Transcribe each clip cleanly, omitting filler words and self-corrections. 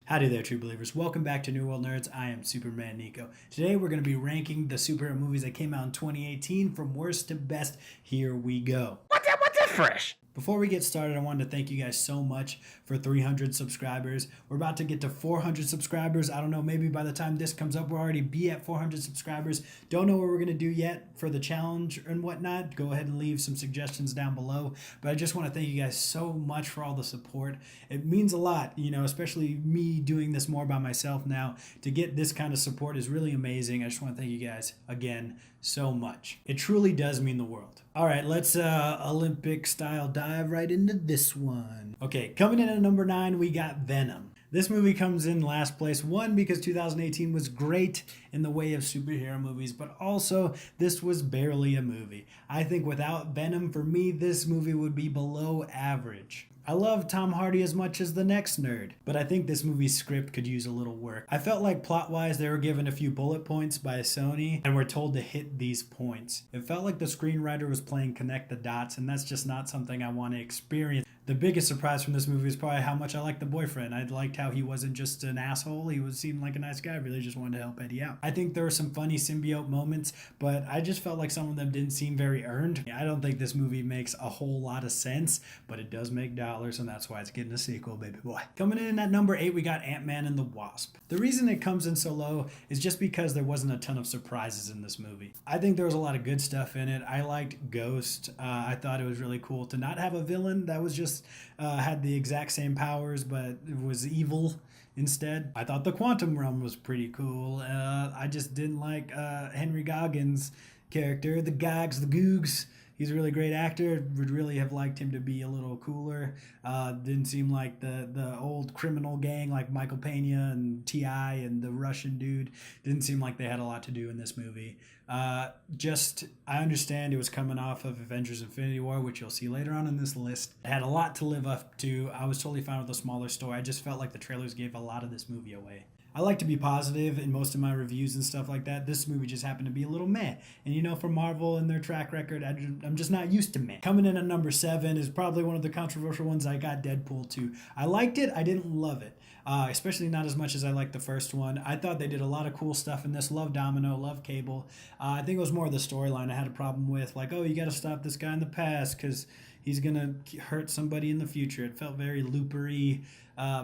Howdy there, true believers. Welcome back to New World Nerds. I am Superman Nico. Today we're going to be ranking the superhero movies that came out in 2018 from worst to best. Here we go. What's that fresh? Before we get started, I wanted to thank you guys so much for 300 subscribers. We're about to get to 400 subscribers. I don't know, maybe by the time this comes up, we'll already be at 400 subscribers. Don't know what we're going to do yet for the challenge and whatnot. Go ahead and leave some suggestions down below. But I just want to thank you guys so much for all the support. It means a lot, especially me doing this more by myself now. To get this kind of support is really amazing. I just want to thank you guys again so much. It truly does mean the world. All right, let's Olympic style dive right into this one. Okay, coming in at number 9, we got Venom. This movie comes in last place, one, because 2018 was great in the way of superhero movies, but also this was barely a movie. I think without Venom, for me, this movie would be below average. I love Tom Hardy as much as the next nerd, but I think this movie's script could use a little work. I felt like plot-wise they were given a few bullet points by Sony and were told to hit these points. It felt like the screenwriter was playing connect the dots, and that's just not something I want to experience. The biggest surprise from this movie is probably how much I liked the boyfriend. I liked how he wasn't just an asshole. He seemed like a nice guy. Really just wanted to help Eddie out. I think there were some funny symbiote moments, but I just felt like some of them didn't seem very earned. I don't think this movie makes a whole lot of sense, but it does make dollars, and that's why it's getting a sequel, baby boy. Coming in at number 8, we got Ant-Man and the Wasp. The reason it comes in so low is just because there wasn't a ton of surprises in this movie. I think there was a lot of good stuff in it. I liked Ghost. I thought it was really cool to not have a villain that was just had the exact same powers, but it was evil instead. I thought the Quantum Realm was pretty cool. I just didn't like Henry Goggins' character, the Gogs, the Googs. He's a really great actor. Would really have liked him to be a little cooler. Didn't seem like the old criminal gang like Michael Pena and T.I. and the Russian dude. Didn't seem like they had a lot to do in this movie. I understand it was coming off of Avengers Infinity War, which you'll see later on in this list. It had a lot to live up to. I was totally fine with a smaller story. I just felt like the trailers gave a lot of this movie away. I like to be positive in most of my reviews and stuff like that. This movie just happened to be a little meh. And for Marvel and their track record, I'm just not used to meh. Coming in at number 7 is probably one of the controversial ones. I got Deadpool 2. I liked it. I didn't love it. Especially not as much as I liked the first one. I thought they did a lot of cool stuff in this. Love Domino, love Cable. I think it was more of the storyline I had a problem with. Like, oh, you got to stop this guy in the past because he's going to hurt somebody in the future. It felt very loopery.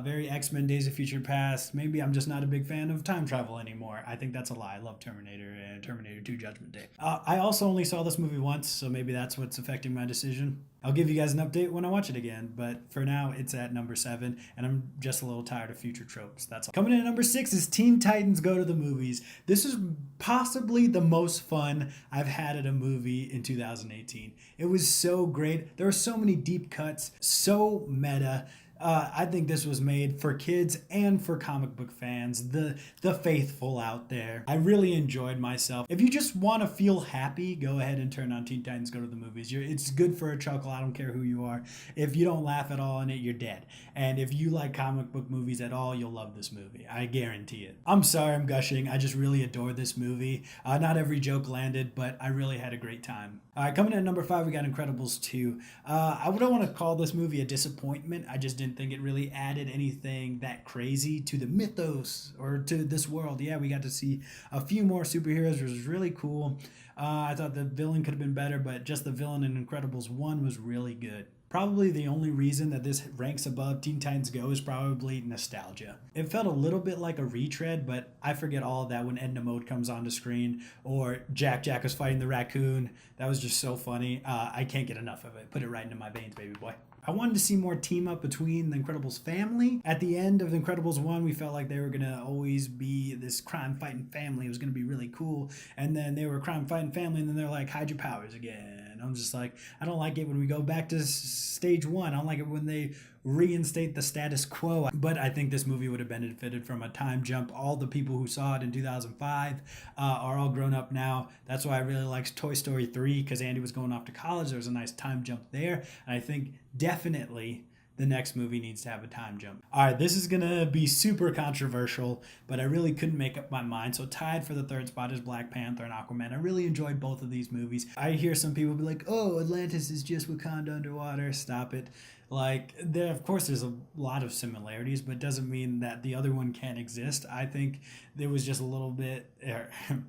Very X-Men Days of Future Past. Maybe I'm just not a big fan of time travel anymore. I think that's a lie. I love Terminator and Terminator 2 Judgment Day. I also only saw this movie once, so maybe that's what's affecting my decision. I'll give you guys an update when I watch it again, but for now, it's at number 7, and I'm just a little tired of future tropes. That's all. Coming in at number 6 is Teen Titans Go to the Movies. This is possibly the most fun I've had at a movie in 2018. It was so great. There were so many deep cuts, so meta. I think this was made for kids and for comic book fans, the faithful out there. I really enjoyed myself. If you just want to feel happy, go ahead and turn on Teen Titans Go to the Movies. It's good for a chuckle. I don't care who you are. If you don't laugh at all in it, you're dead. And if you like comic book movies at all, you'll love this movie. I guarantee it. I'm sorry I'm gushing. I just really adore this movie. Not every joke landed, but I really had a great time. All right, coming in at number 5, we got Incredibles 2. I don't want to call this movie a disappointment. I just didn't think it really added anything that crazy to the mythos or to this world. Yeah, we got to see a few more superheroes, which was really cool. I thought the villain could have been better, but just the villain in Incredibles 1 was really good. Probably the only reason that this ranks above Teen Titans Go is probably nostalgia. It felt a little bit like a retread, but I forget all of that when Edna Mode comes onto screen or Jack was fighting the raccoon. That was just so funny. I can't get enough of it. Put it right into my veins, baby boy. I wanted to see more team up between the Incredibles family. At the end of Incredibles 1, we felt like they were going to always be this crime-fighting family. It was going to be really cool. And then they were a crime-fighting family, and then they're like, hide your powers again. I'm just like, I don't like it when we go back to stage 1. I don't like it when they reinstate the status quo. But I think this movie would have benefited from a time jump. All the people who saw it in 2005 are all grown up now. That's why I really liked Toy Story 3, because Andy was going off to college. There was a nice time jump there. And I think definitely the next movie needs to have a time jump. All right, this is going to be super controversial, but I really couldn't make up my mind. So tied for the 3rd spot is Black Panther and Aquaman. I really enjoyed both of these movies. I hear some people be like, oh, Atlantis is just Wakanda underwater. Stop it. Like, there, of course, there's a lot of similarities, but it doesn't mean that the other one can't exist. I think there was just a little bit,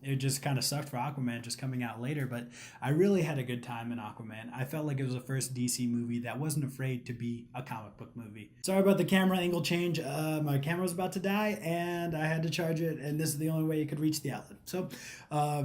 it just kind of sucked for Aquaman just coming out later, but I really had a good time in Aquaman. I felt like it was the first DC movie that wasn't afraid to be a comic book movie. Sorry about the camera angle change. My camera was about to die, and I had to charge it, and this is the only way you could reach the outlet. So,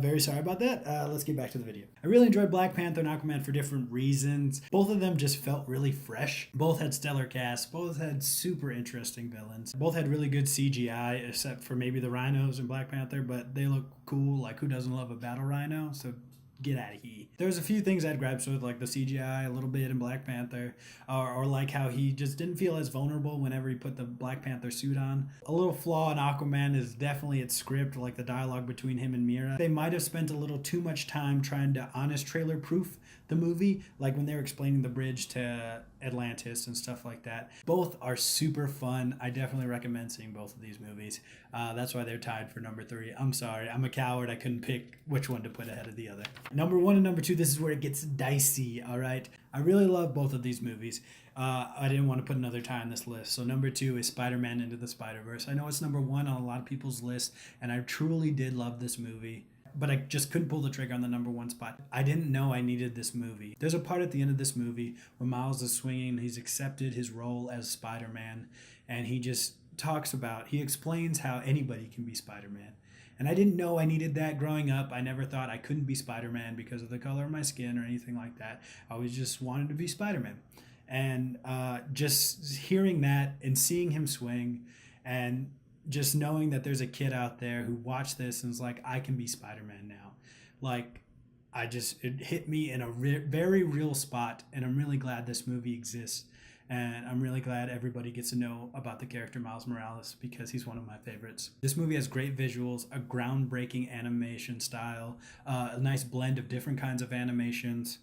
very sorry about that. Let's get back to the video. I really enjoyed Black Panther and Aquaman for different reasons. Both of them just felt really fresh. Both had stellar casts. Both had super interesting villains. Both had really good CGI, except for maybe the rhinos in Black Panther, but they look cool. Like, who doesn't love a battle rhino? So get out of here. There's a few things I'd grab with, like the CGI a little bit in Black Panther, or like how he just didn't feel as vulnerable whenever he put the Black Panther suit on. A little flaw in Aquaman is definitely its script, like the dialogue between him and Mira. They might have spent a little too much time trying to honest trailer proof the movie, like when they were explaining the bridge to Atlantis and stuff like that. Both are super fun. I definitely recommend seeing both of these movies. That's why they're tied for number 3. I'm sorry, I'm a coward. I couldn't pick which one to put ahead of the other. Number 1 and number 2, this is where it gets dicey, all right? I really love both of these movies. I didn't want to put another tie on this list. So number 2 is Spider-Man Into the Spider-Verse. I know it's number 1 on a lot of people's list, and I truly did love this movie, but I just couldn't pull the trigger on the number 1 spot. I didn't know I needed this movie. There's a part at the end of this movie where Miles is swinging. He's accepted his role as Spider-Man, and he just he explains how anybody can be Spider-Man. And I didn't know I needed that growing up. I never thought I couldn't be Spider-Man because of the color of my skin or anything like that. I always just wanted to be Spider-Man. And just hearing that and seeing him swing and just knowing that there's a kid out there who watched this and is like, I can be Spider-Man now. Like, it hit me in a very real spot, and I'm really glad this movie exists. And I'm really glad everybody gets to know about the character Miles Morales because he's one of my favorites. This movie has great visuals, a groundbreaking animation style, a nice blend of different kinds of animations,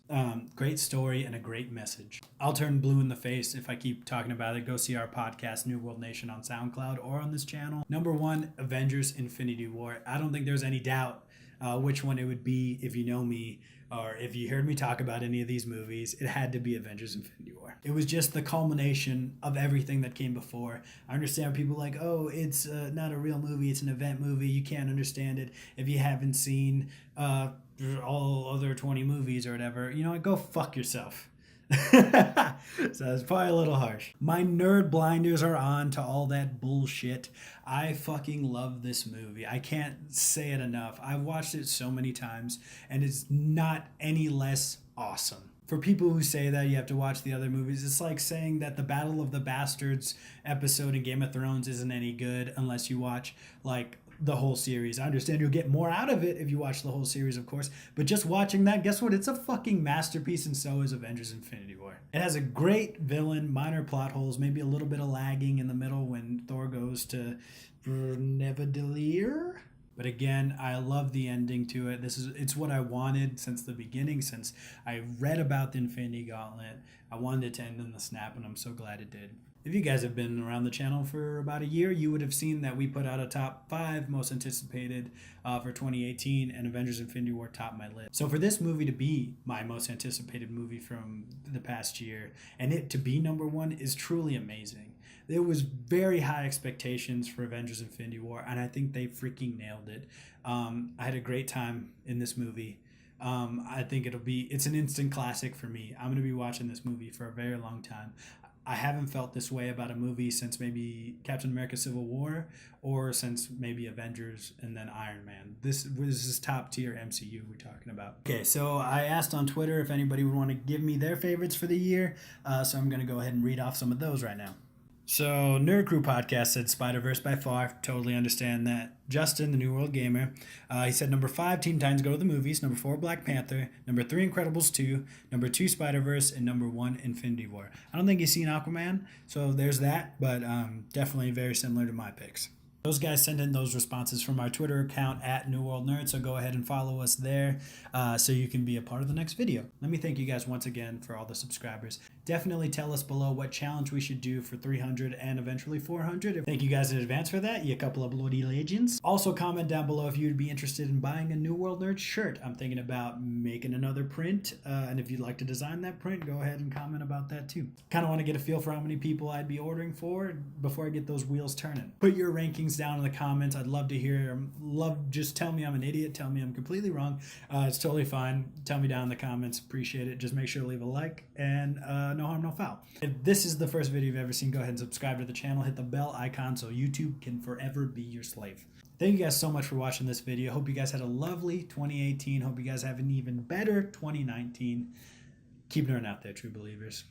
great story, and a great message. I'll turn blue in the face if I keep talking about it. Go see our podcast, New World Nation, on Soundcloud or on this channel. Number 1, Avengers Infinity War. I don't think there's any doubt which one it would be if you know me or if you heard me talk about any of these movies. It had to be Avengers Infinity War. It was just the culmination of everything that came before. I understand people like, oh, it's not a real movie, it's an event movie, you can't understand it if you haven't seen all other 20 movies or whatever. You know what, go fuck yourself. So it's probably a little harsh. My nerd blinders are on to all that bullshit. I fucking love this movie. I can't say it enough. I've watched it so many times, and it's not any less awesome. For people who say that you have to watch the other movies, it's like saying that the Battle of the Bastards episode in Game of Thrones isn't any good unless you watch, like, the whole series. I understand you'll get more out of it if you watch the whole series, of course, but just watching that, guess what? It's a fucking masterpiece, and so is Avengers Infinity War. It has a great villain, minor plot holes, maybe a little bit of lagging in the middle when Thor goes to Neverdelir. But again, I love the ending to it. It's what I wanted since the beginning, since I read about the Infinity Gauntlet. I wanted it to end in the snap, and I'm so glad it did. If you guys have been around the channel for about a year, you would have seen that we put out a top 5 most anticipated for 2018, and Avengers Infinity War topped my list. So for this movie to be my most anticipated movie from the past year, and it to be number 1 is truly amazing. There was very high expectations for Avengers Infinity War, and I think they freaking nailed it. I had a great time in this movie. I think it's an instant classic for me. I'm going to be watching this movie for a very long time. I haven't felt this way about a movie since maybe Captain America Civil War, or since maybe Avengers and then Iron Man. This is top tier MCU we're talking about. Okay, so I asked on Twitter if anybody would want to give me their favorites for the year, so I'm going to go ahead and read off some of those right now. So Nerd Crew Podcast said Spider-Verse by far. Totally understand that. Justin, the New World Gamer, he said number 5, Teen Titans Go to the Movies. Number 4, Black Panther. Number 3, Incredibles 2. Number 2, Spider-Verse. And number 1, Infinity War. I don't think he's seen Aquaman, so there's that, but definitely very similar to my picks. Those guys send in those responses from our Twitter account at New World Nerd, so go ahead and follow us there so you can be a part of the next video. Let me thank you guys once again for all the subscribers. Definitely tell us below what challenge we should do for 300 and eventually 400. Thank you guys in advance for that, you couple of bloody legends. Also comment down below if you'd be interested in buying a New World Nerd shirt. I'm thinking about making another print, and if you'd like to design that print, go ahead and comment about that too. Kind of want to get a feel for how many people I'd be ordering for before I get those wheels turning. Put your rankings down in the comments. I'd love to hear. Just tell me I'm an idiot. Tell me I'm completely wrong. It's totally fine. Tell me down in the comments. Appreciate it. Just make sure to leave a like, and no harm, no foul. If this is the first video you've ever seen, go ahead and subscribe to the channel. Hit the bell icon so YouTube can forever be your slave. Thank you guys so much for watching this video. Hope you guys had a lovely 2018. Hope you guys have an even better 2019. Keep nerding out there, true believers.